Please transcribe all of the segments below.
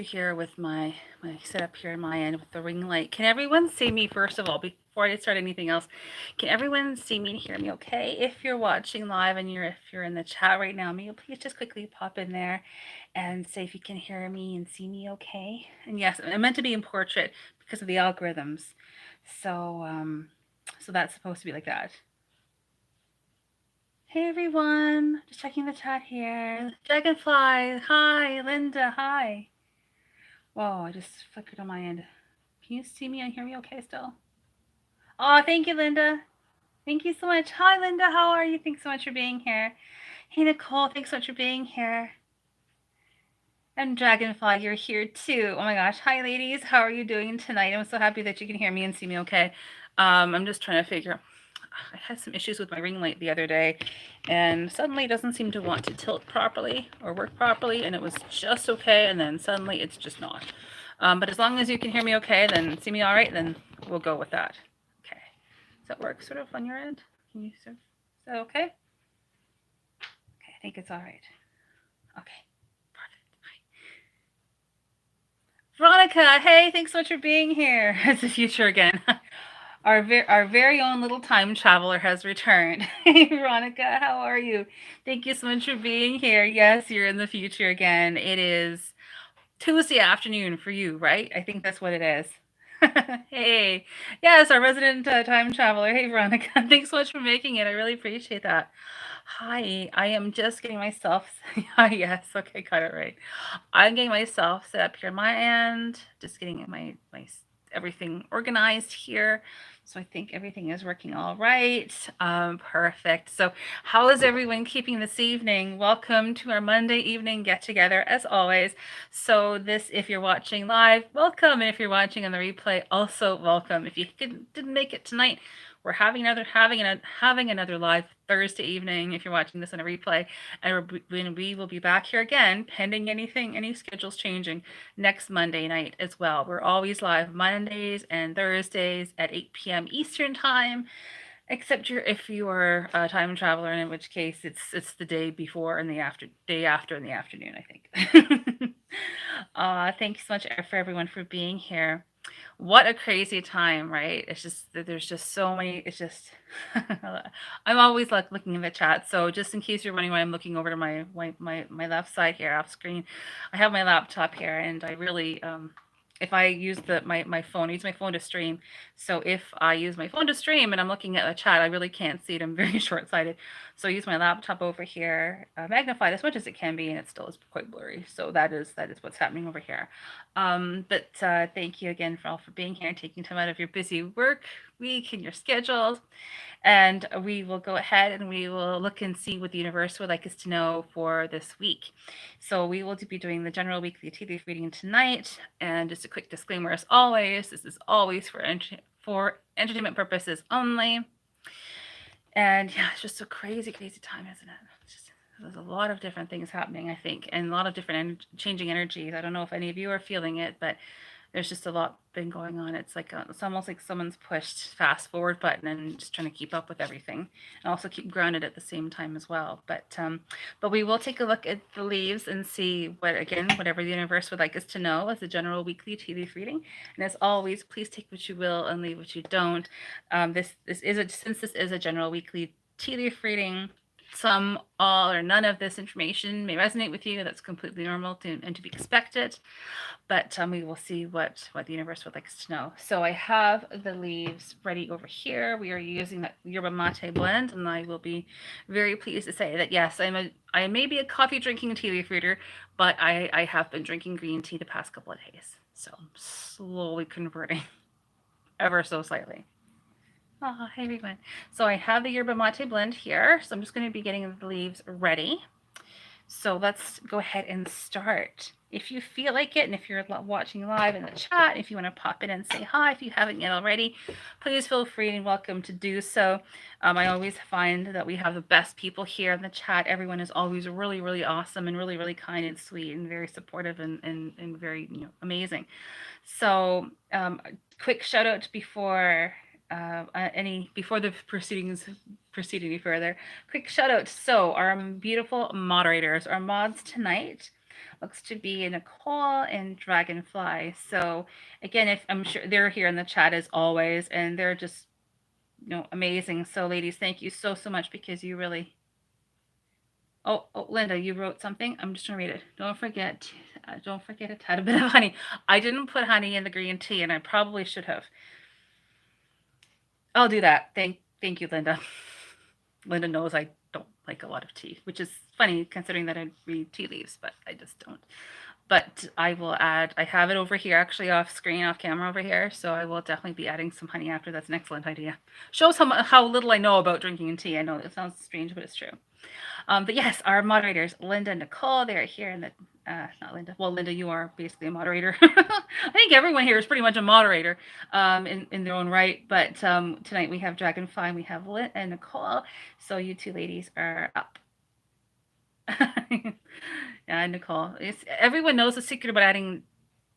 here with my setup here on my end with the ring light. Can everyone see me first of all before I start anything else? Can everyone see me and hear me okay? If you're watching live and if you're in the chat right now, may you please just quickly pop in there and say if you can hear me and see me okay? And yes, I meant to be in portrait because of the algorithms. So that's supposed to be like that. Hey everyone, just checking the chat here. Dragonfly, hi. Linda, hi. Whoa, I just flickered on my end. Can you see me and hear me okay still? Oh, thank you, Linda. Thank you so much. Hi, Linda. How are you? Thanks so much for being here. Hey, Nicole. Thanks so much for being here. And Dragonfly, you're here too. Oh my gosh. Hi, ladies. How are you doing tonight? I'm so happy that you can hear me and see me okay. I'm just trying to figure. I had some issues with my ring light the other day, and suddenly it doesn't seem to want to tilt properly or work properly, and it was just okay, and then suddenly it's just not. But as long as you can hear me okay, then see me all right, then we'll go with that. Okay. Does that work sort of on your end? Can you sort of, is that okay? Okay, I think it's all right. Okay. Veronica, hey, thanks so much for being here. It's the future again. Our very own little time traveler has returned. Hey, Veronica, how are you? Thank you so much for being here. Yes, you're in the future again. It is Tuesday afternoon for you, right? I think that's what it is. Hey, yes, our resident time traveler. Hey, Veronica, thanks so much for making it. I really appreciate that. Hi, I am just getting myself. Yes, okay, got it right. I'm getting myself set up here on my end, just getting my everything organized here. So I think everything is working all right. Perfect. So how is everyone keeping this evening? Welcome to our Monday evening get together as always. So this, if you're watching live, welcome. And if you're watching on the replay, also welcome. If you didn't make it tonight, we're having another live Thursday evening if you're watching this on a replay, and we will be back here again, pending any schedules changing, next Monday night as well. We're always live Mondays and Thursdays at 8 p.m. Eastern time, except if you are a time traveler, in which case it's the day before and the day after in the afternoon, I think. Thank you so much for everyone for being here. What a crazy time, right? It's just there's just so many. It's just I'm always like looking in the chat. So just in case you're wondering why I'm looking over to my left side here off screen, I have my laptop here, and I really if I use my phone, I use my phone to stream. So if I use my phone to stream and I'm looking at the chat, I really can't see it. I'm very short sighted. So I use my laptop over here, magnified as much as it can be, and it still is quite blurry. So that is what's happening over here. But thank you again for all for being here and taking time out of your busy work week and your schedules. And we will go ahead and we will look and see what the universe would like us to know for this week. So we will be doing the general weekly tea leaf reading tonight. And just a quick disclaimer, as always, this is always for entertainment purposes only. And yeah, it's just a crazy, crazy time, isn't it? There's a lot of different things happening, I think, and a lot of different changing energies. I don't know if any of you are feeling it, but there's just a lot been going on. It's like it's almost like someone's pushed fast forward button and just trying to keep up with everything, and also keep grounded at the same time as well. But we will take a look at the leaves and see whatever the universe would like us to know as a general weekly tea leaf reading. And as always, please take what you will and leave what you don't. Since this is a general weekly tea leaf reading, some, all, or none of this information may resonate with you. That's completely normal and to be expected. But we will see what the universe would like us to know. So I have the leaves ready over here. We are using that yerba mate blend, and I will be very pleased to say that yes, I may be a coffee drinking tea leaf reader, but I have been drinking green tea the past couple of days. So I'm slowly converting ever so slightly. Oh, hey everyone. So I have the yerba mate blend here. So I'm just going to be getting the leaves ready. So let's go ahead and start. If you feel like it, and if you're watching live in the chat, if you want to pop in and say hi, if you haven't yet already, please feel free and welcome to do so. I always find that we have the best people here in the chat. Everyone is always really, really awesome and really, really kind and sweet and very supportive and very amazing. So quick shout out before before the proceedings proceed any further. Quick shout out. So our beautiful moderators, our mods tonight looks to be Nicole and Dragonfly. So again, if I'm sure they're here in the chat as always, and they're just amazing. So ladies, thank you so much because you really. Oh, Linda, you wrote something. I'm just gonna read it. Don't forget a tad bit of honey. I didn't put honey in the green tea, and I probably should have. I'll do that. Thank you, Linda. Linda knows I don't like a lot of tea, which is funny considering that I read tea leaves, but I just don't. But I will add, I have it over here, actually off screen, off camera over here, so I will definitely be adding some honey after. That's an excellent idea. Shows how little I know about drinking tea. I know it sounds strange, but it's true. But yes, our moderators, Linda and Nicole, they're here in the, not Linda. Well, Linda, you are basically a moderator. I think everyone here is pretty much a moderator in their own right. But tonight we have Dragonfly and we have Linda and Nicole. So you two ladies are up. Yeah, Nicole. Everyone knows the secret about adding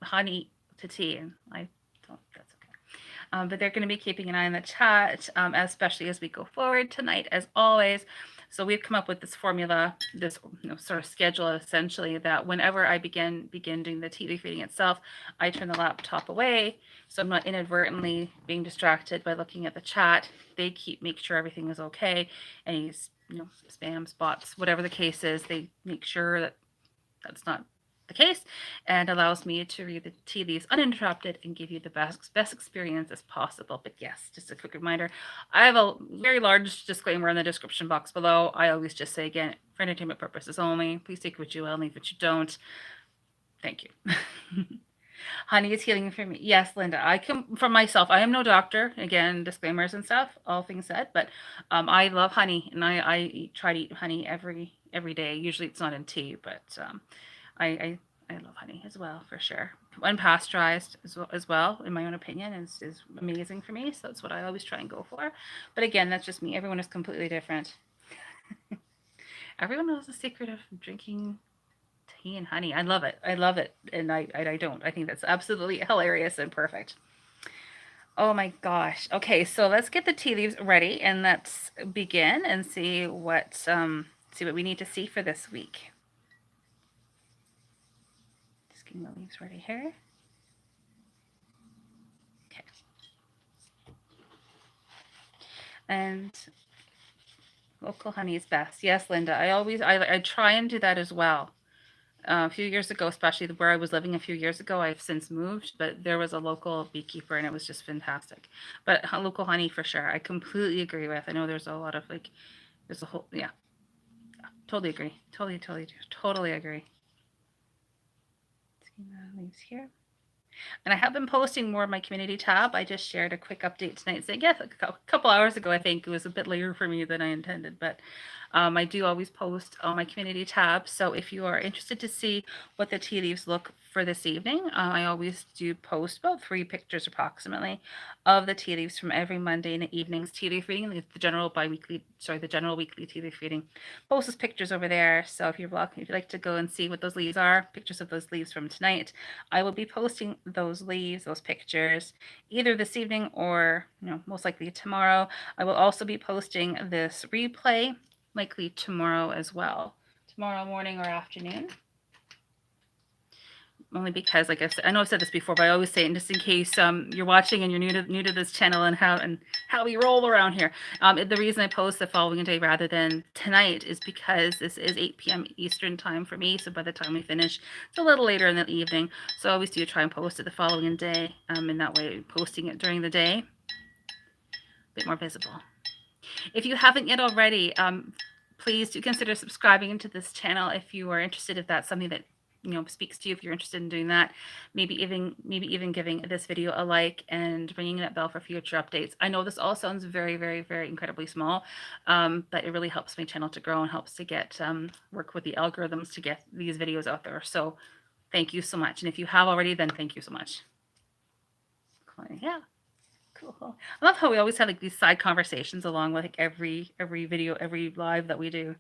honey to tea, and I don't. That's okay. But they're going to be keeping an eye on the chat, especially as we go forward tonight, as always. So we've come up with this formula, this sort of schedule, essentially, that whenever I begin doing the TV reading itself, I turn the laptop away, so I'm not inadvertently being distracted by looking at the chat. They make sure everything is okay. Any spams, bots, whatever the case is, they make sure that that's not the case, and allows me to read the tea leaves uninterrupted and give you the best experience as possible. But yes, just a quick reminder, I have a very large disclaimer in the description box below. I always just say, again, for entertainment purposes only. Please take what you will, leave what you don't. Thank you. Honey is healing for me. Yes, Linda, I can, for myself, I am no doctor. Again, disclaimers and stuff, all things said, but I love honey, and I try to eat honey every day. Usually it's not in tea, but I love honey as well, for sure. Unpasteurized as well, in my own opinion, is amazing for me. So that's what I always try and go for. But again, that's just me. Everyone is completely different. Everyone knows the secret of drinking tea and honey. I love it. I love it. And I don't. I think that's absolutely hilarious and perfect. Oh my gosh. Okay, so let's get the tea leaves ready and let's begin and see what we need to see for this week. Just getting the leaves ready here. Okay. And local honey is best. Yes, Linda. I try and do that as well. A few years ago, especially where I was living a few years ago, I've since moved, but there was a local beekeeper and it was just fantastic. But local honey for sure, I completely agree with. I know there's a lot of there's a whole, yeah, totally agree. Totally agree. Leaves here. And I have been posting more of my community tab. I just shared a quick update tonight saying, yes, a couple hours ago, I think. It was a bit later for me than I intended, but I do always post on my community tab. So if you are interested to see what the tea leaves look for this evening, I always do post about 3 pictures approximately of the tea leaves from every Monday in the evening's tea leaf reading, the general weekly tea leaf reading. Posts pictures over there. So if you'd like to go and see what those leaves are, pictures of those leaves from tonight, I will be posting those leaves, those pictures, either this evening or most likely tomorrow. I will also be posting this replay likely tomorrow as well, tomorrow morning or afternoon. Only because, like I said, I know I've said this before, but I always say it just in case you're watching and you're new to this channel and how we roll around here. The reason I post the following day rather than tonight is because this is 8 p.m. Eastern time for me. So by the time we finish, it's a little later in the evening. So I always do try and post it the following day. And that way, posting it during the day, a bit more visible. If you haven't yet already, please do consider subscribing to this channel if you are interested, if that's something that speaks to you, if you're interested in doing that. Maybe even giving this video a like and ringing that bell for future updates. I know this all sounds very, very, very incredibly small, but it really helps my channel to grow and helps to get work with the algorithms to get these videos out there. So thank you so much. And if you have already, then thank you so much. Yeah. Cool. I love how we always have these side conversations along with every video, every live that we do.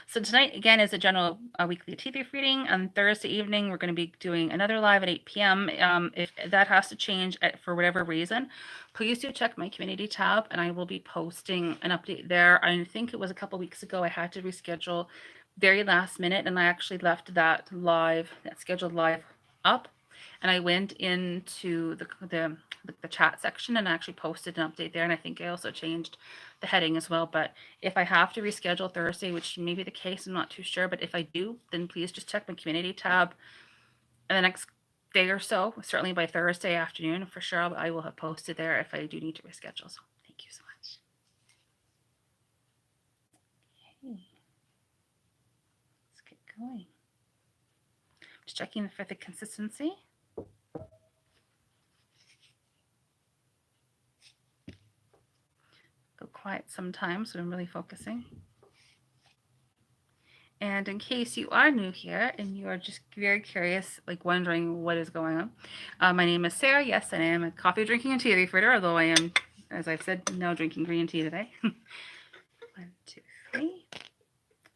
So tonight, again, is a general weekly tea leaf reading. On Thursday evening, we're going to be doing another live at 8 p.m. If that has to change for whatever reason, please do check my community tab, and I will be posting an update there. I think it was a couple weeks ago I had to reschedule very last minute, and I actually left that scheduled live up, and I went into the chat section and actually posted an update there, and I think I also changed the heading as well. But if I have to reschedule Thursday, which may be the case, I'm not too sure, but if I do, then please just check my community tab in the next day or so. Certainly by Thursday afternoon for sure, I will have posted there if I do need to reschedule. So thank you so much. Okay. Let's get going. Just checking for the consistency. Go quiet sometimes, so I'm really focusing. And in case you are new here and you are just very curious, like wondering what is going on, my name is Sarah. Yes, I am a coffee drinking and tea leaf reader, although I am, as I've said, now drinking green tea today. 1, 2, 3.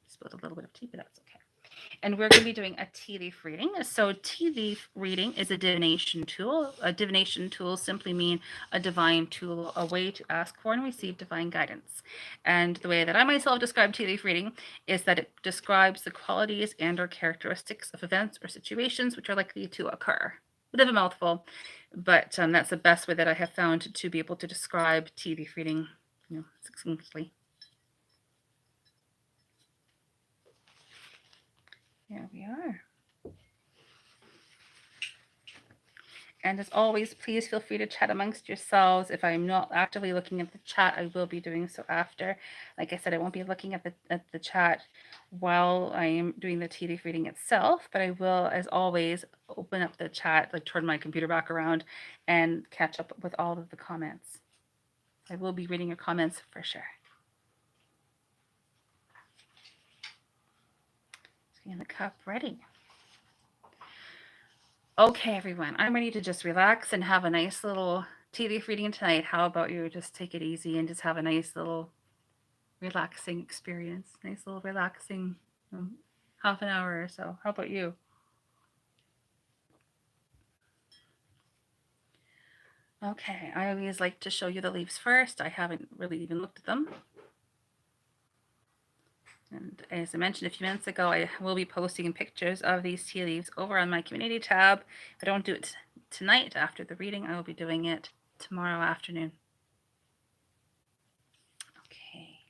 Spilled a little bit of tea, but that's okay. And we're going to be doing a tea leaf reading. So tea leaf reading is a divination tool. A divination tool simply mean a divine tool, a way to ask for and receive divine guidance. And the way that I myself describe tea leaf reading is that it describes the qualities and or characteristics of events or situations which are likely to occur. A bit of a mouthful, but that's the best way that I have found to be able to describe tea leaf reading, succinctly. Here we are. And as always, please feel free to chat amongst yourselves. If I'm not actively looking at the chat, I will be doing so after. Like I said, I won't be looking at the chat while I am doing the tea leaf reading itself, but I will, as always, open up the chat, like turn my computer back around and catch up with all of the comments. I will be reading your comments for sure. Getting the cup ready. Okay, everyone, I'm ready to just relax and have a nice little tea leaf reading tonight. How about you just take it easy and just have a nice little relaxing experience, nice little relaxing half an hour or so. How about you? Okay, I always like to show you the leaves first. I haven't really even looked at them. And as I mentioned a few minutes ago, I will be posting pictures of these tea leaves over on my community tab. If I don't do it tonight after the reading, I will be doing it tomorrow afternoon. Okay,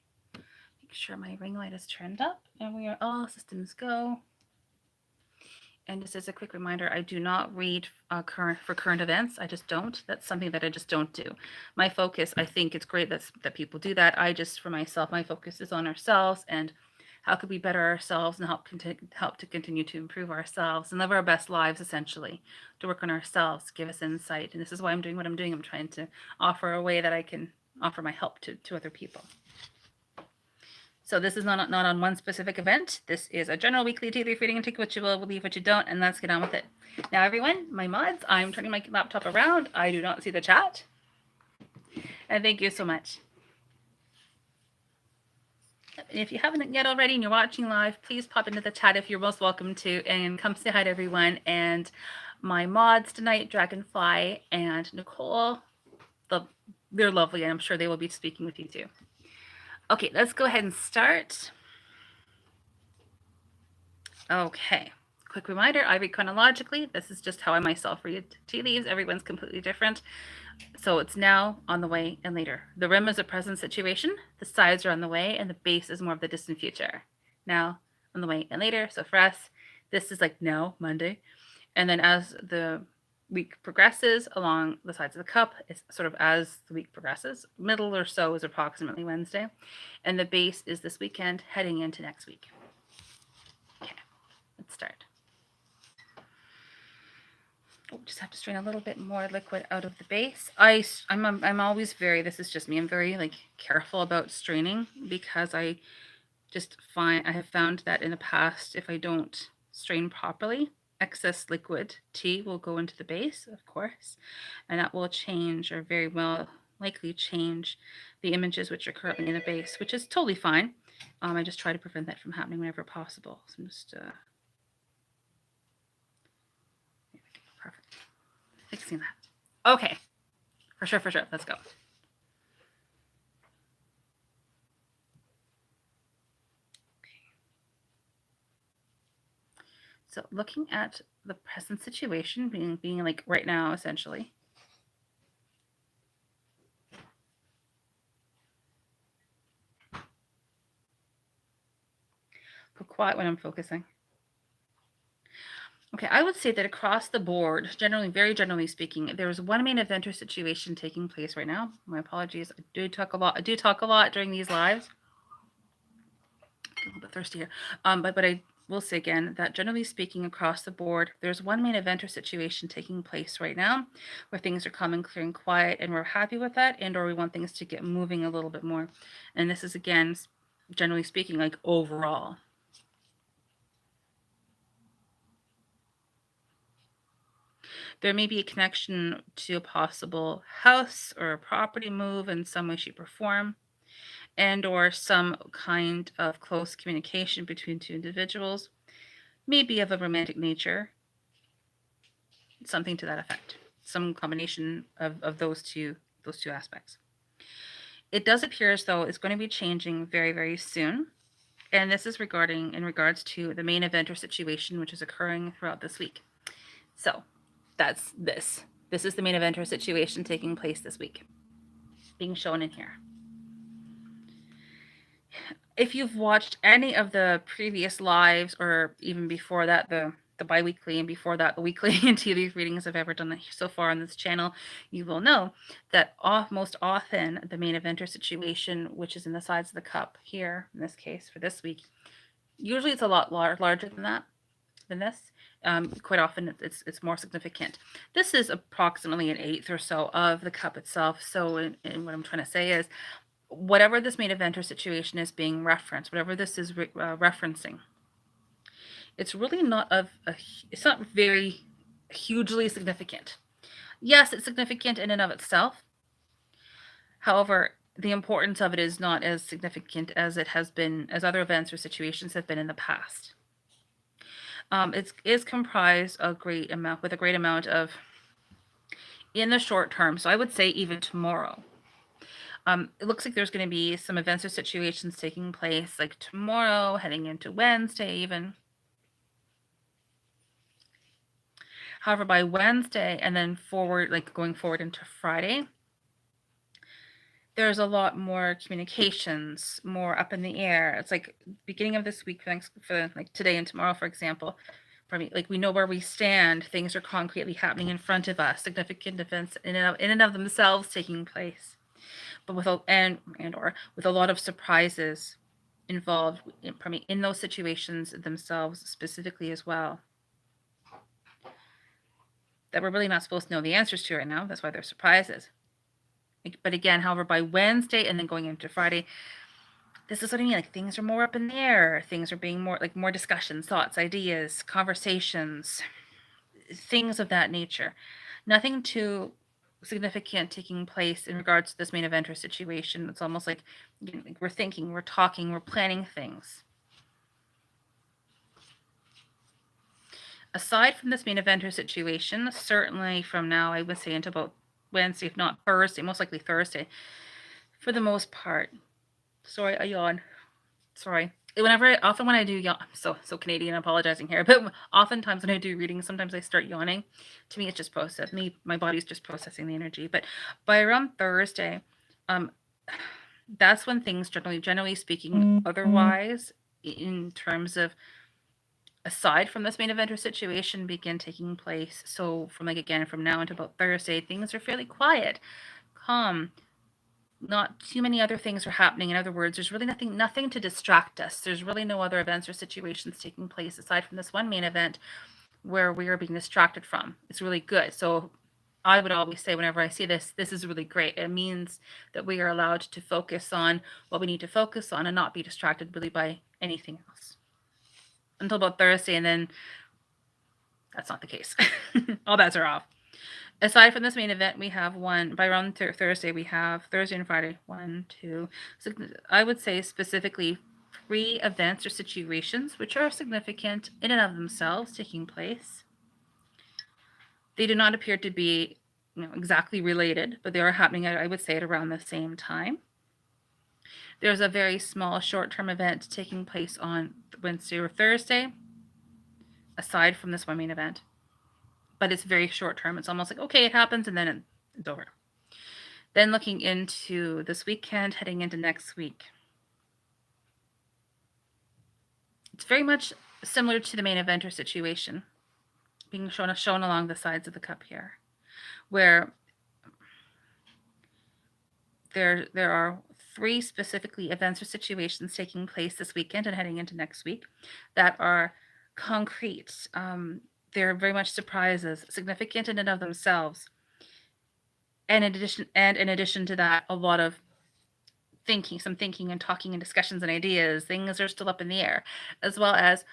make sure my ring light is turned up and we are all systems go. And just as a quick reminder, I do not read for current events. I just don't. That's something that I just don't do. My focus, I think it's great that people do that. I just, for myself, my focus is on ourselves and how could we better ourselves and help to continue to improve ourselves and live our best lives, essentially, to work on ourselves, give us insight. And this is why I'm doing what I'm doing. I'm trying to offer a way that I can offer my help to other people. So this is not on one specific event. This is a general weekly tea leaf reading. Take what you will, leave what you don't, and let's get on with it. Now, everyone, my mods, I'm turning my laptop around. I do not see the chat. And thank you so much. And if you haven't yet already and you're watching live, please pop into the chat if you're most welcome to, and come say hi to everyone. And my mods tonight, Dragonfly and Nicole, they're lovely, and I'm sure they will be speaking with you too. Okay, let's go ahead and start. Okay, quick reminder, I read chronologically. This is just how I myself read tea leaves. Everyone's completely different. So it's now, on the way, and later. The rim is a present situation, the sides are on the way, and the base is more of the distant future. Now, on the way, and later. So for us, this is like now, Monday. And then as the week progresses along the sides of the cup, it's sort of as the week progresses. Middle or so is approximately Wednesday. And the base is this weekend heading into next week. Okay, let's start. Oh, just have to strain a little bit more liquid out of the base. I'm always very, this is just me, I'm very like careful about straining because I have found that in the past, if I don't strain properly, excess liquid tea will go into the base, of course, and that will change, or very well likely change, the images which are currently in the base, which is totally fine. I just try to prevent that from happening whenever possible. So I'm just perfect. Fixing that. Okay, for sure. Let's go. So looking at the present situation being like right now, essentially. Go quiet when I'm focusing. Okay, I would say that across the board, generally, very generally speaking, there's one main event or situation taking place right now. My apologies. I do talk a lot. I do talk a lot during these lives. A little bit thirsty here. But I will say again that generally speaking, across the board, there's one main event or situation taking place right now where things are calm and clear and quiet, and we're happy with that, and or we want things to get moving a little bit more. And this is again, generally speaking, like overall. There may be a connection to a possible house or a property move in some way, shape, or form, and or some kind of close communication between two individuals, maybe of a romantic nature, something to that effect. Some combination of those two aspects. It does appear as though it's going to be changing very, very soon. And this is in regards to the main event or situation which is occurring throughout this week. So that's this. This is the main event or situation taking place this week, being shown in here. If you've watched any of the previous lives, or even before that, the bi-weekly, and before that, the weekly and tea leaf readings I've ever done so far on this channel, you will know that most often the main event or situation, which is in the sides of the cup here, in this case for this week, usually it's a lot larger than this. Quite often it's more significant. This is approximately an eighth or so of the cup itself. So what I'm trying to say is, whatever this main event or situation is being referenced, whatever this is referencing, it's really not it's not very hugely significant. Yes, it's significant in and of itself. However, the importance of it is not as significant as it has been, as other events or situations have been in the past. It is comprised a great amount of, in the short term. So I would say even tomorrow. It looks like there's going to be some events or situations taking place like tomorrow, heading into Wednesday even. However, by Wednesday and then forward, like going forward into Friday, there's a lot more communications, more up in the air. It's like beginning of this week, for like today and tomorrow, for example. For me, like we know where we stand. Things are concretely happening in front of us. Significant events in and of themselves taking place, but with with a lot of surprises involved in those situations themselves specifically as well, that we're really not supposed to know the answers to right now. That's why they're surprises. But again, however, by Wednesday and then going into Friday, this is what I mean. Like things are more up in the air. Things are being more discussions, thoughts, ideas, conversations, things of that nature. Nothing too significant taking place in regards to this main event or situation. It's almost like we're thinking, we're talking, we're planning things. Aside from this main event or situation, certainly from now, I would say into about Wednesday, if not Thursday, most likely Thursday, for the most part. Sorry, I yawn. Sorry. Often when I do yawn, I'm so Canadian, apologizing here, but oftentimes when I do readings, sometimes I start yawning. To me, it's just my body's just processing the energy. But by around Thursday, that's when things generally speaking, otherwise, in terms of, aside from this main event or situation, begin taking place. So from now until about Thursday, things are fairly quiet, calm. Not too many other things are happening. In other words, there's really nothing to distract us. There's really no other events or situations taking place aside from this one main event where we are being distracted from. It's really good. So I would always say, whenever I see this is really great. It means that we are allowed to focus on what we need to focus on and not be distracted really by anything else until about Thursday, and then that's not the case. All bets are off. Aside from this main event, we have by around Thursday, we have Thursday and Friday, 1, 2. So I would say specifically 3 events or situations which are significant in and of themselves taking place. They do not appear to be exactly related, but they are happening, I would say, at around the same time. There's a very small short-term event taking place on Wednesday or Thursday. aside from this one main event. But it's very short term. It's almost like, okay, it happens and then it's over. Then looking into this weekend, heading into next week. It's very much similar to the main eventer situation, being shown along the sides of the cup here, where there are 3 specifically events or situations taking place this weekend and heading into next week that are concrete. They're very much surprises, significant in and of themselves. And in addition to that, a lot of thinking and talking and discussions and ideas. Things are still up in the air, as well as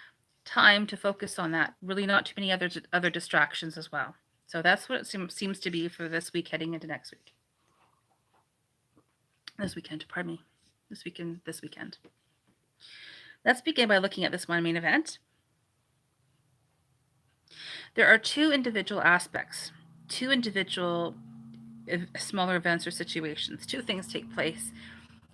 time to focus on that. Really, not too many other distractions as well. So that's what it seems to be for this week heading into next week. This weekend, pardon me. This weekend. Let's begin by looking at this one main event. There are 2 individual aspects, 2 individual smaller events or situations. 2 things take place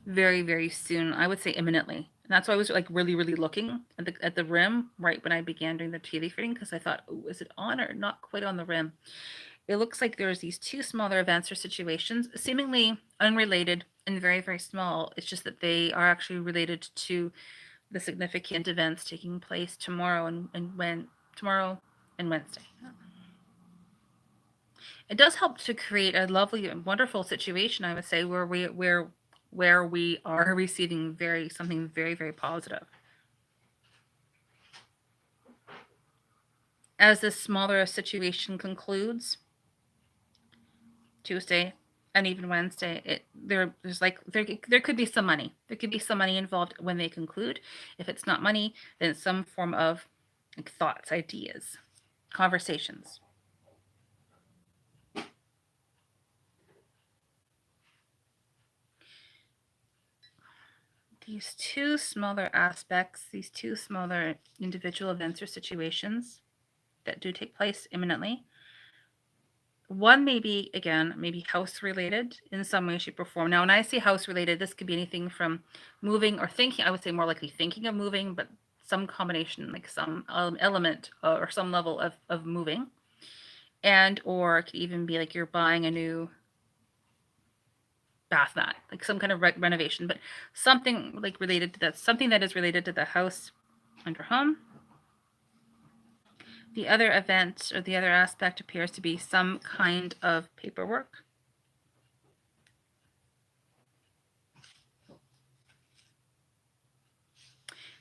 very, very soon. I would say imminently. And that's why I was like really, really looking at the rim right when I began doing the tea leaf reading, because I thought, oh, is it on or not quite on the rim? It looks like there's these 2 smaller events or situations, seemingly unrelated and very, very small. It's just that they are actually related to the significant events taking place tomorrow and Wednesday. It does help to create a lovely and wonderful situation, I would say, where we are receiving something very, very positive. As this smaller situation concludes, Tuesday and even Wednesday, there could be some money. There could be some money involved when they conclude. If it's not money, then it's some form of like thoughts, ideas, conversations. These 2 smaller aspects, these 2 smaller individual events or situations that do take place imminently. One may be, again, maybe house related in some way, shape, or form. Now, when I say house related, this could be anything from moving or thinking. I would say more likely thinking of moving, but some combination, like some element or some level of moving. And or it could even be like you're buying a new bath mat, like some kind of renovation, but something like related to that, something that is related to the house and your home. The other event or the other aspect appears to be some kind of paperwork.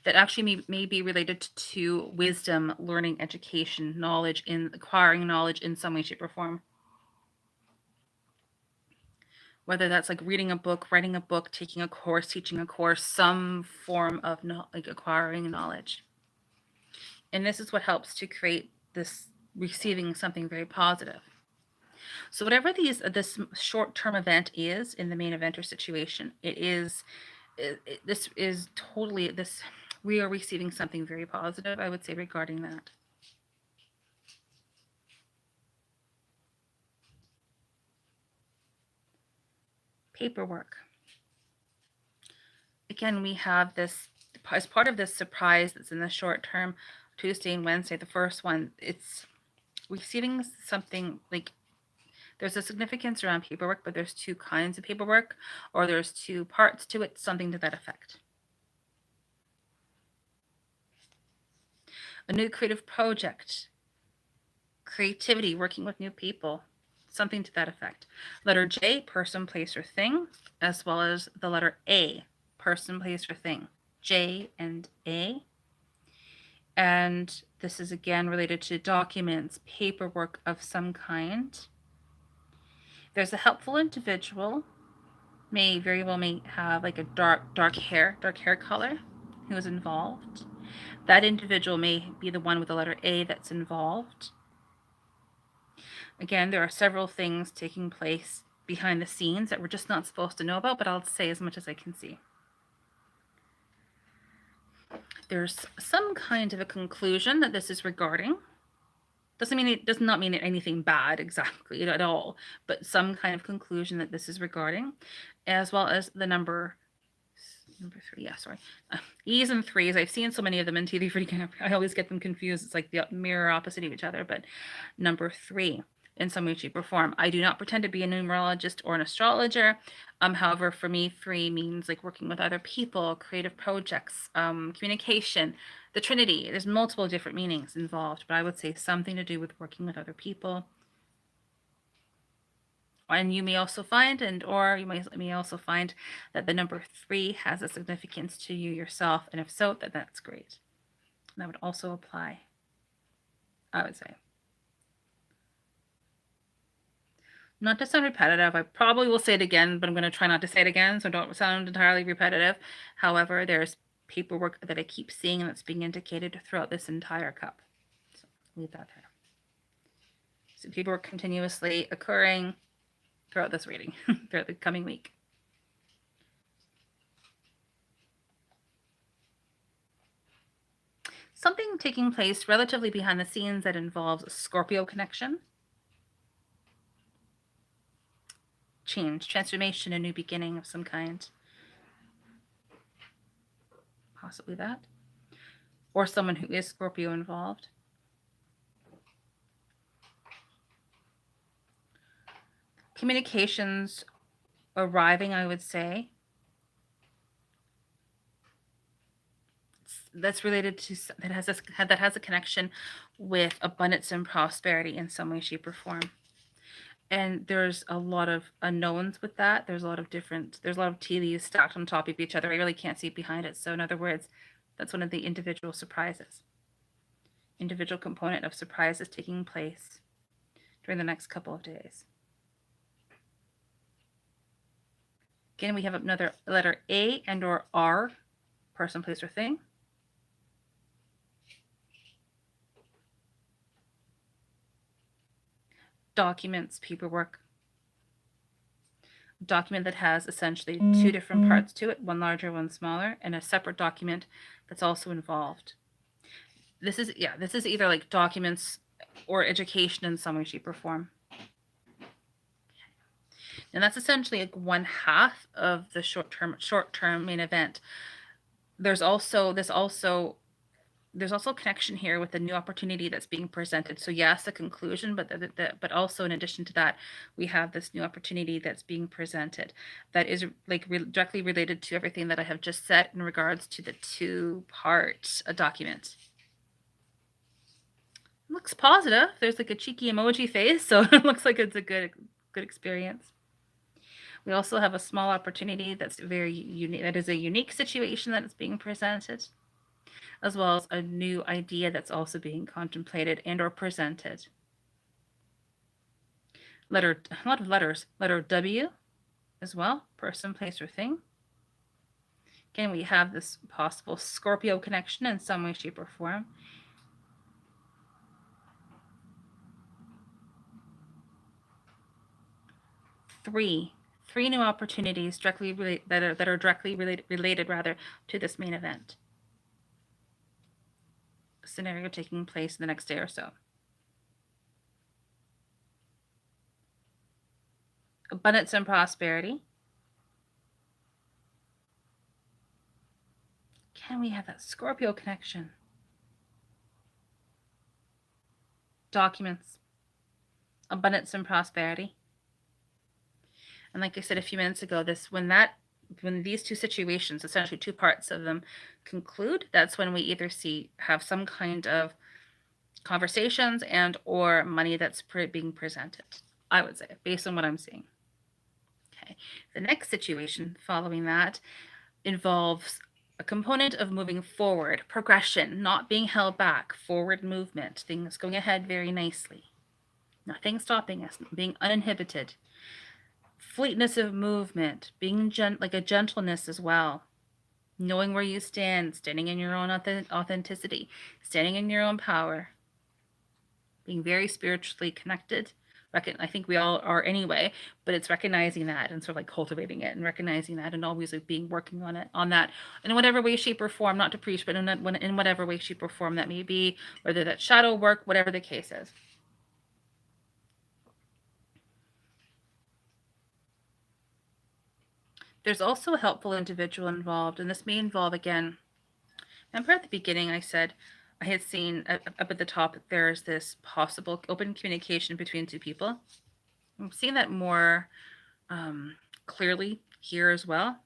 That actually may be related to wisdom, learning, education, knowledge, in acquiring knowledge in some way, shape, or form. Whether that's like reading a book, writing a book, taking a course, teaching a course, some form of like acquiring knowledge. And this is what helps to create this receiving something very positive. So whatever this short-term event is in the main event or situation, this is totally this. We are receiving something very positive, I would say, regarding that. Paperwork. Again, we have this as part of this surprise that's in the short term, Tuesday and Wednesday. The first one, it's receiving something like there's a significance around paperwork, but there's 2 kinds of paperwork, or there's 2 parts to it, something to that effect. A new creative project, creativity, working with new people, something to that effect. Letter J, person, place, or thing, as well as the letter A, person, place, or thing. J and A. And this is again related to documents, paperwork of some kind. There's a helpful individual, may have like a dark hair color who is involved. That individual may be the one with the letter A that's involved. Again, there are several things taking place behind the scenes that we're just not supposed to know about, but I'll say as much as I can see. There's some kind of a conclusion that this is regarding. Does not mean anything bad exactly at all, but some kind of conclusion that this is regarding, as well as the number Number 3, yeah, sorry. E's and 3s. I've seen so many of them in TV freaking. I always get them confused. It's like the mirror opposite of each other. But number 3, in some way, shape, or form. I do not pretend to be a numerologist or an astrologer. However, for me, 3 means like working with other people, creative projects, communication, the Trinity. There's multiple different meanings involved, but I would say something to do with working with other people. And you may also find, or you may also find that the number 3 has a significance to you yourself, and if so, then that's great. And that would also apply, I would say. Not to sound repetitive, I probably will say it again, but I'm going to try not to say it again, so don't sound entirely repetitive. However, there's paperwork that I keep seeing that's being indicated throughout this entire cup. So leave that there. So paperwork continuously occurring throughout this reading, throughout the coming week. Something taking place relatively behind the scenes that involves a Scorpio connection. Change, transformation, a new beginning of some kind. Possibly that. Or someone who is Scorpio involved. Communications arriving, I would say. That's related to, that has a connection with abundance and prosperity in some way, shape, or form. And there's a lot of unknowns with that. There's a lot of tea leaves stacked on top of each other. I really can't see behind it. So in other words, that's one of the individual surprises. Individual component of surprises taking place during the next couple of days. Again, we have another letter A and or R, person, place, or thing. Documents, paperwork. Document that has essentially 2 different parts to it, one larger, one smaller, and a separate document that's also involved. This is either like documents or education in some way, shape, or form. And that's essentially like 1/2 of the short-term main event. There's also connection here with the new opportunity that's being presented. So yes, the conclusion, but also in addition to that, we have this new opportunity that's being presented that is like directly related to everything that I have just said in regards to the 2-part document. It looks positive. There's like a cheeky emoji face, so it looks like it's a good experience. We also have a small opportunity that's very unique. That is a unique situation that is being presented, as well as a new idea that's also being contemplated and or presented. A lot of letters. Letter W as well, person, place, or thing. Again, we have this possible Scorpio connection in some way, shape, or form. Three new opportunities that are directly related to this main event. A scenario taking place in the next day or so. Abundance and prosperity. Can we have that Scorpio connection? Documents. Abundance and prosperity. And like I said a few minutes ago, when these 2 situations, essentially 2 parts of them, conclude, that's when we either have some kind of conversations and or money that's being presented, I would say, based on what I'm seeing. Okay. The next situation following that involves a component of moving forward, progression, not being held back, forward movement, things going ahead very nicely, nothing stopping us, being uninhibited. Fleetness of movement, being like a gentleness as well, knowing where you stand, standing in your own authenticity, standing in your own power, being very spiritually connected. I think we all are anyway, but it's recognizing that and sort of like cultivating it and recognizing that and always like working on that in whatever way, shape, or form, not to preach, but in whatever way, shape, or form that may be, whether that's shadow work, whatever the case is. There's also a helpful individual involved, and this may involve, again, remember at the beginning I said I had seen up at the top that there's this possible open communication between two people. I'm seeing that more clearly here as well.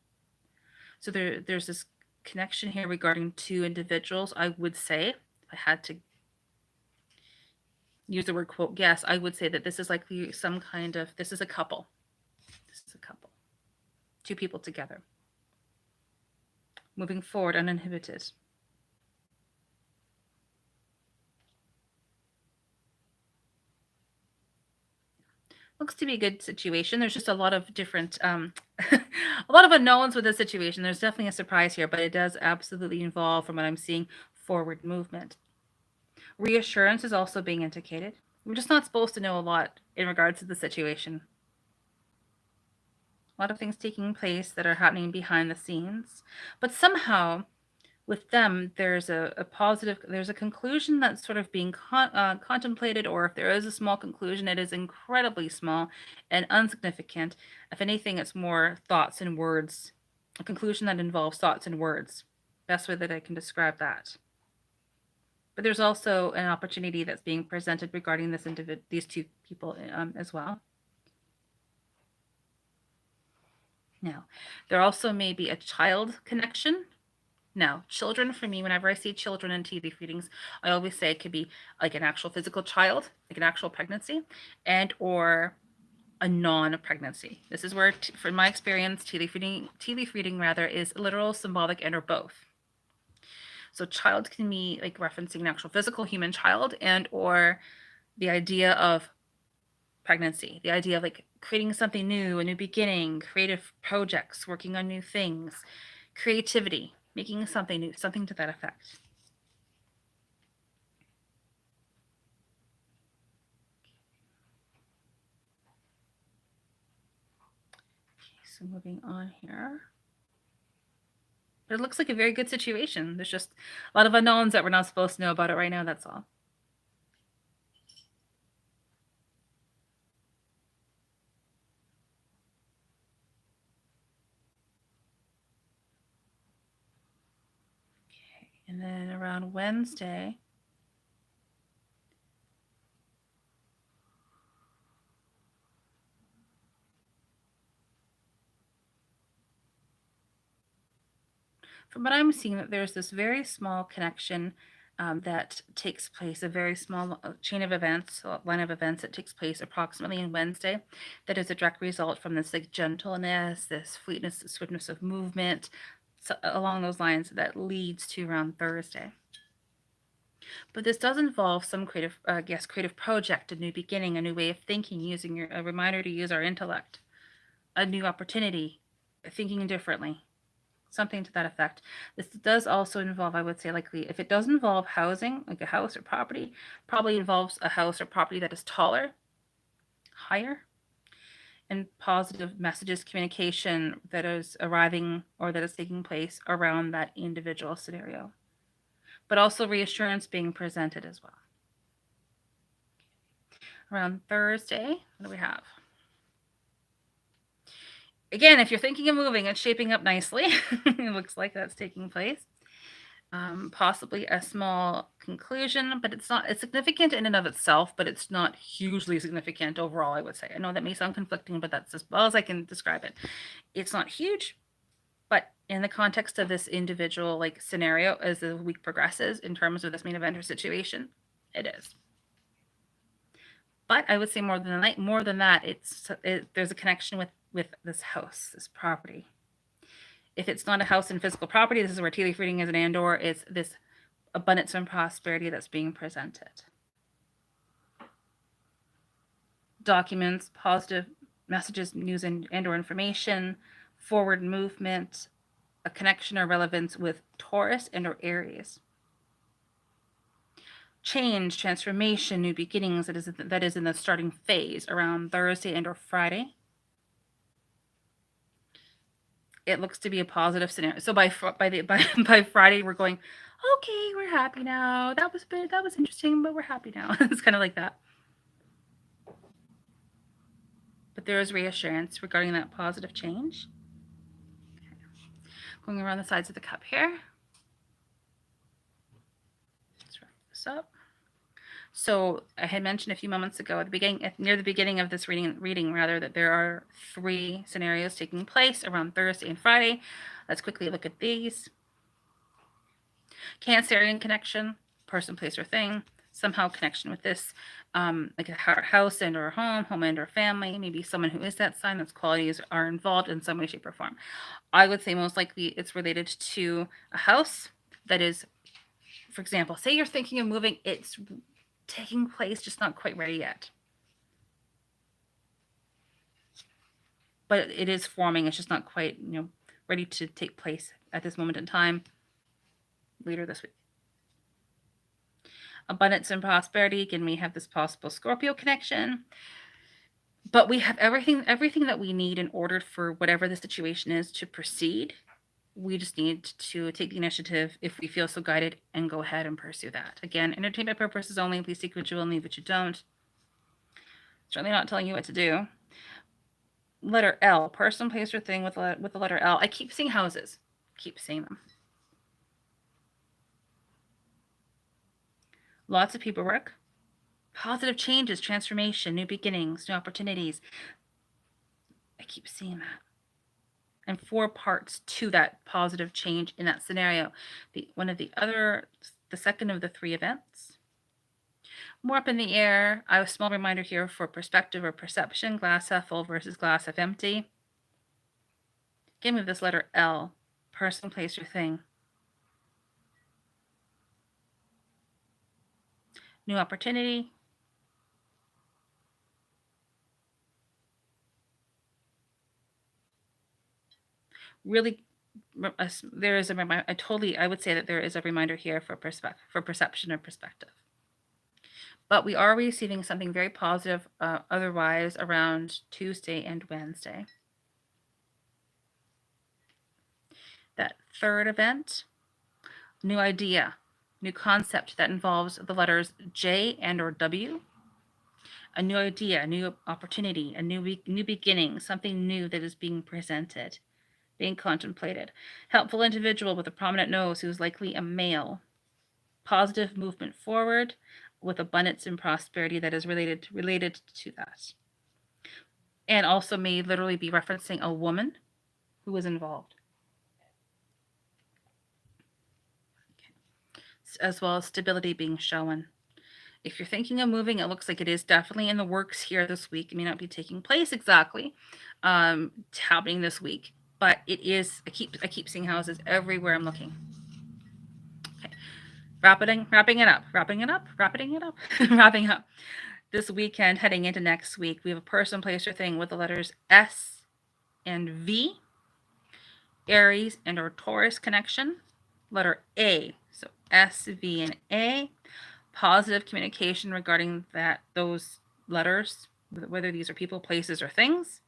So there's this connection here regarding two individuals. I would say, if I had to use the word quote guess, I would say that this is likely some kind of, this is a couple. This is a couple. Two people together. Moving forward uninhibited. Looks to be a good situation. There's just a lot of different, a lot of unknowns with this situation. There's definitely a surprise here, but it does absolutely involve, from what I'm seeing, forward movement. Reassurance is also being indicated. We're just not supposed to know a lot in regards to the situation. A lot of things taking place that are happening behind the scenes, but somehow with them there's a positive, there's a conclusion that's sort of being contemplated, or if there is a small conclusion, it is incredibly small and insignificant. If anything, it's more thoughts and words, a conclusion that involves thoughts and words. Best way that I can describe that. But there's also an opportunity that's being presented regarding these two people as well. Now, there also may be a child connection. Now, children, for me, whenever I see children in tea leaf readings, I always say it could be like an actual physical child, like an actual pregnancy, and or a non-pregnancy. This is where, from my experience, tea leaf reading rather, is literal, symbolic, and or both. So child can be like referencing an actual physical human child, and or the idea of pregnancy, the idea of like creating something new, a new beginning, creative projects, working on new things, creativity, making something new, something to that effect. Okay, so moving on here. But it looks like a very good situation. There's just a lot of unknowns that we're not supposed to know about it right now, that's all. Okay, and then around Wednesday, from what I'm seeing, that there's this very small connection that takes place, a very small chain of events, line of events that takes place approximately in Wednesday, that is a direct result from this like gentleness, this fleetness, swiftness of movement, so along those lines, that leads to around Thursday. But this does involve some creative, creative project, a new beginning, a new way of thinking, using a reminder to use our intellect, a new opportunity, thinking differently, something to that effect. This does also involve, I would say, likely, if it does involve housing, like a house or property, probably involves a house or property that is taller, higher, and positive messages, communication that is arriving or that is taking place around that individual scenario. But also reassurance being presented as well. Around Thursday, what do we have? Again, if you're thinking of moving, it's shaping up nicely. It looks like that's taking place. Possibly a small conclusion, but it's significant in and of itself, but it's not hugely significant overall, I would say. I know that may sound conflicting, but that's as well as I can describe it. It's not huge, but in the context of this individual like scenario, as the week progresses, in terms of this main event or situation, it is. But I would say more than that, there's a connection with this house, this property. If it's not a house and physical property, this is where tea leaf reading is an and/or. It's this abundance and prosperity that's being presented. Documents, positive messages, news and/or information, forward movement, a connection or relevance with Taurus and/or Aries. Change, transformation, new beginnings that is in the starting phase around Thursday and/or Friday. It looks to be a positive scenario. So by Friday, we're going, okay, we're happy now. That was interesting, but we're happy now. It's kind of like that. But there is reassurance regarding that positive change. Going around the sides of the cup here. Let's wrap this up. So I had mentioned a few moments ago at the beginning, near the beginning of this reading rather, that there are 3 scenarios taking place around Thursday and Friday. Let's quickly look at these. Cancerian connection, person, place, or thing. Somehow connection with this, like a house and or home and or family. Maybe someone who is that sign, those qualities are involved in some way, shape, or form. I would say most likely it's related to a house that is, for example, say you're thinking of moving, it's taking place, just not quite ready yet. But it is forming, it's just not quite, ready to take place at this moment in time, later this week. Abundance and prosperity, again, we have this possible Scorpio connection. But we have everything that we need in order for whatever the situation is to proceed. We just need to take the initiative if we feel so guided and go ahead and pursue that. Again, entertainment purposes only. Please seek what you will and leave what you don't. Certainly not telling you what to do. Letter L, person, place, or thing with the letter L. I keep seeing houses. Keep seeing them. Lots of paperwork. Positive changes, transformation, new beginnings, new opportunities. I keep seeing that. And 4 parts to that positive change in that scenario. The second of the 3 events. More up in the air. I have a small reminder here for perspective or perception. Glass half full versus glass half empty. Again, we have this letter L. Person, place, or thing. New opportunity. Really, there is a reminder. I would say that there is a reminder here for perception or perspective. But we are receiving something very positive otherwise around Tuesday and Wednesday. That third event, new idea, new concept that involves the letters J and or W. A new idea, a new opportunity, a new beginning, something new that is being presented, being contemplated. Helpful individual with a prominent nose who is likely a male. Positive movement forward with abundance and prosperity that is related to that. And also may literally be referencing a woman who is involved. Okay. As well as stability being shown. If you're thinking of moving, it looks like it is definitely in the works here this week. It may not be taking place exactly, happening this week, but it is. I keep seeing houses everywhere I'm looking. Okay, wrapping it up. Wrapping up. This weekend, heading into next week, we have a person, place, or thing with the letters S and V. Aries and or Taurus connection. Letter A, so S, V, and A. Positive communication regarding those letters, whether these are people, places, or things.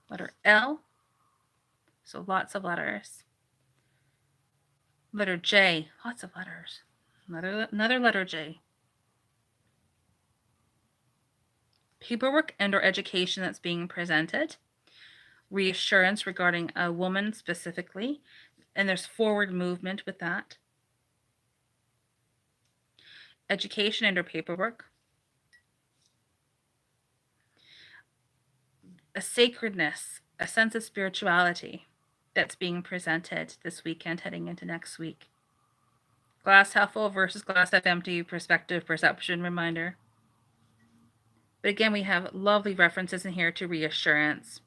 Letter L, so lots of letters. Letter J, lots of letters. Another letter J. Paperwork and or education that's being presented. Reassurance regarding a woman specifically, and there's forward movement with that. Education and or paperwork. A sacredness, a sense of spirituality that's being presented this weekend heading into next week. Glass half full versus glass half empty, perspective, perception, reminder. But again, we have lovely references in here to reassurance.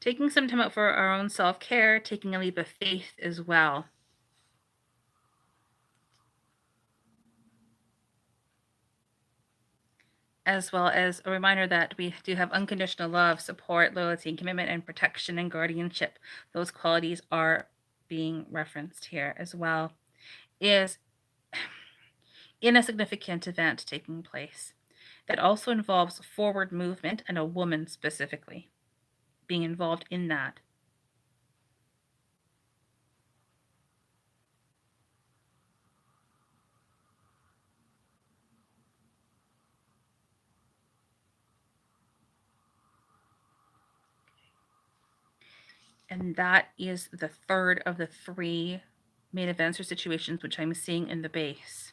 Taking some time out for our own self-care, taking a leap of faith as well. As well as a reminder that we do have unconditional love, support, loyalty, and commitment, and protection and guardianship. Those qualities are being referenced here as well. Is in a significant event taking place that also involves forward movement and a woman specifically being involved in that. And that is the third of the 3 main events or situations which I'm seeing in the base.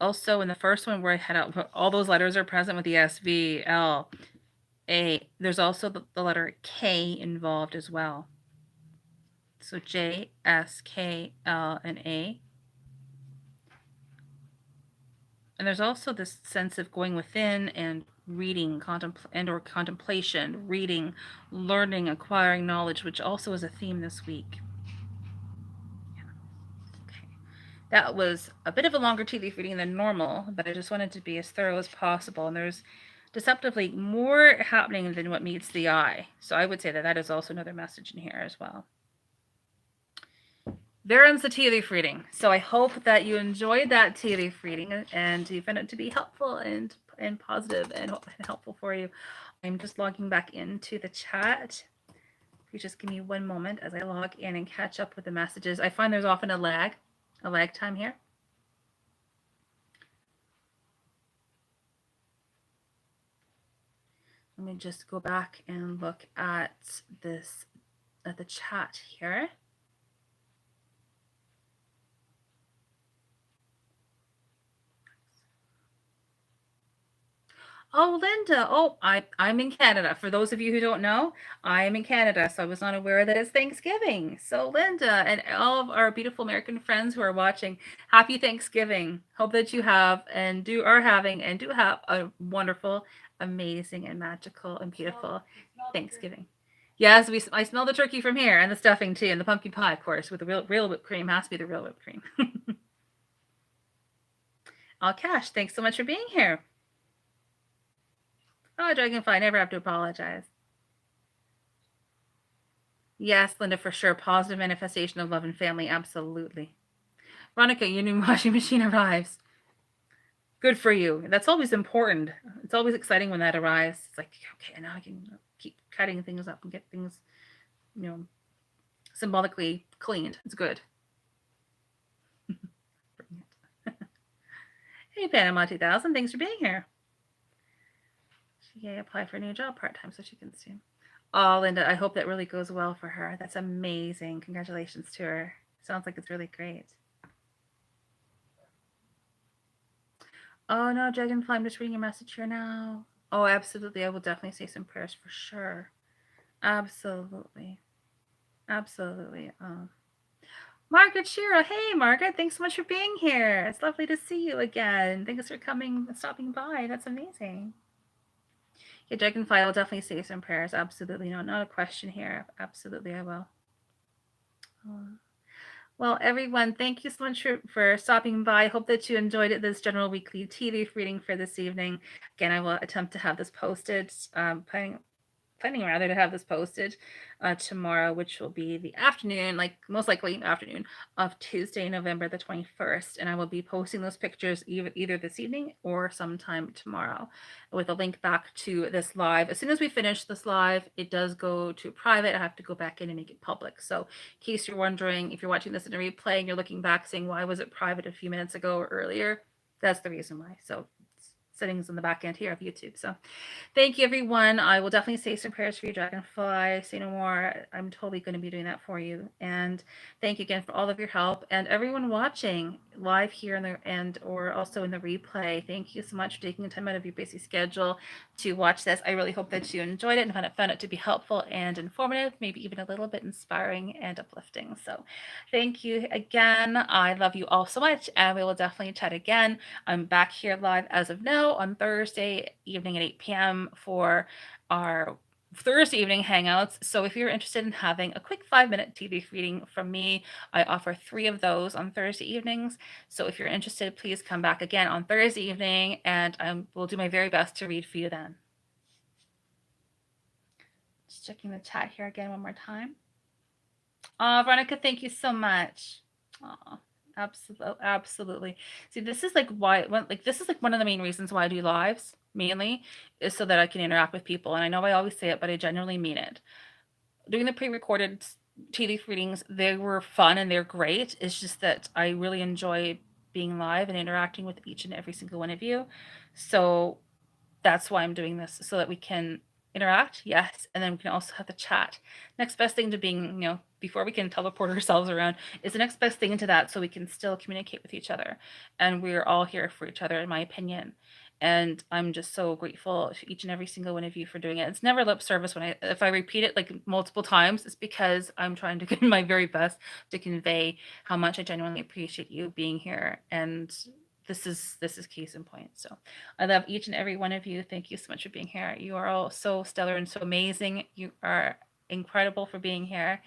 Also, in the first one where I had out, all those letters are present with the S, V, L, A. There's also the letter K involved as well. So J, S, K, L, and A. And there's also this sense of going within and reading, or contemplation, reading, learning, acquiring knowledge, which also is a theme this week. Yeah. Okay. That was a bit of a longer tea leaf reading than normal, but I just wanted to be as thorough as possible. And there's deceptively more happening than what meets the eye. So I would say that that is also another message in here as well. There ends the tea leaf reading. So I hope that you enjoyed that tea leaf reading and you found it to be helpful and positive and helpful for you. I'm just logging back into the chat. You just give me one moment as I log in and catch up with the messages. I find there's often a lag time here. Let me just go back and look at this at the chat here. Oh, Linda. Oh, I'm in Canada. For those of you who don't know, I am in Canada, so I was not aware that it's Thanksgiving. So, Linda and all of our beautiful American friends who are watching, happy Thanksgiving. Hope that you have and do have a wonderful, amazing, and magical and beautiful Thanksgiving. Yes, I smell the turkey from here and the stuffing too, and the pumpkin pie, of course, with the real whipped cream. Has to be the real whipped cream. All cash. Thanks so much for being here. Oh, Dragonfly, I never have to apologize. Yes, Linda, for sure. Positive manifestation of love and family. Absolutely. Veronica, your new washing machine arrives. Good for you. That's always important. It's always exciting when that arrives. It's like, okay, now I can keep cutting things up and get things, symbolically cleaned. It's good. Hey, Panama 2000. Thanks for being here. She apply for a new job part-time so she can see. Oh, Linda, I hope that really goes well for her. That's amazing. Congratulations to her. Sounds like it's really great. Oh no, Dragonfly, I'm just reading your message here now. Oh, absolutely. I will definitely say some prayers for sure. Absolutely. Absolutely. Margaret Shira. Hey, Margaret. Thanks so much for being here. It's lovely to see you again. Thanks for coming and stopping by. That's amazing. Yeah, Dragonfly, I will definitely say some prayers. Absolutely. No, not a question here. Absolutely, I will. Well, everyone, thank you so much for stopping by. I hope that you enjoyed it, this general weekly tea leaf reading for this evening. Again, I will attempt to have this posted, planning rather to have this posted tomorrow, which will be the afternoon, like most likely afternoon of Tuesday, November the 21st. And I will be posting those pictures either this evening or sometime tomorrow with a link back to this live. As soon as we finish this live, it does go to private. I have to go back in and make it public. So in case you're wondering, if you're watching this in a replay and you're looking back saying, why was it private a few minutes ago or earlier? That's the reason why. So settings on the back end here of YouTube. So thank you, everyone. I will definitely say some prayers for you, Dragonfly. Say no more. I'm totally going to be doing that for you. And thank you again for all of your help and everyone watching live here or also in the replay. Thank you so much for taking the time out of your busy schedule to watch this. I really hope that you enjoyed it and found it to be helpful and informative, maybe even a little bit inspiring and uplifting. So thank you again. I love you all so much, and we will definitely chat again. I'm back here live as of now on Thursday evening at 8 p.m. for our Thursday evening hangouts. So if you're interested in having a quick 5-minute TV reading from me, I offer 3 of those on Thursday evenings. So if you're interested, please come back again on Thursday evening, and I will do my very best to read for you then. Just checking the chat here again one more time. Veronica, thank you so much. Absolutely. See, this is like this is like one of the main reasons why I do lives, mainly, is so that I can interact with people. And I know I always say it, but I genuinely mean it. Doing the pre-recorded tea leaf readings, they were fun and they're great. It's just that I really enjoy being live and interacting with each and every single one of you. So that's why I'm doing this, so that we can interact, yes, and then we can also have the chat. Next best thing to being, before we can teleport ourselves around, is the next best thing into that, so we can still communicate with each other. And we're all here for each other, in my opinion. And I'm just so grateful to each and every single one of you for doing it. It's never lip service if I repeat it like multiple times, it's because I'm trying to do my very best to convey how much I genuinely appreciate you being here. And this is case in point. So I love each and every one of you. Thank you so much for being here. You are all so stellar and so amazing. You are incredible for being here.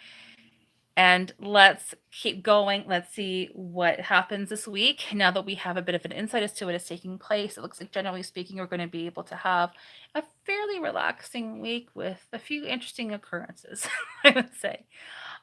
And let's keep going. Let's see what happens this week. Now that we have a bit of an insight as to what is taking place, it looks like, generally speaking, we're going to be able to have a fairly relaxing week with a few interesting occurrences, I would say.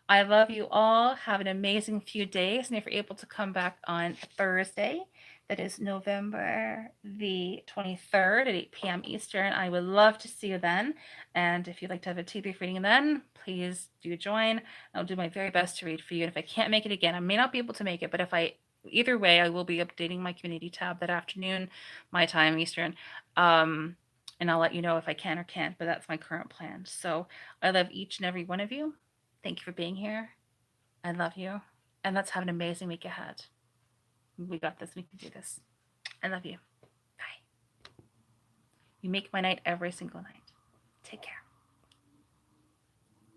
I love you all. Have an amazing few days. And if you're able to come back on Thursday, that is November the 23rd at 8 p.m. Eastern, I would love to see you then. And if you'd like to have a tea leaf reading then, please do join. I'll do my very best to read for you. And if I can't make it again, I may not be able to make it, but either way, I will be updating my community tab that afternoon, my time Eastern. And I'll let you know if I can or can't, but that's my current plan. So I love each and every one of you. Thank you for being here. I love you. And let's have an amazing week ahead. We got this. We can do this. I love you. Bye. You make my night every single night. Take care.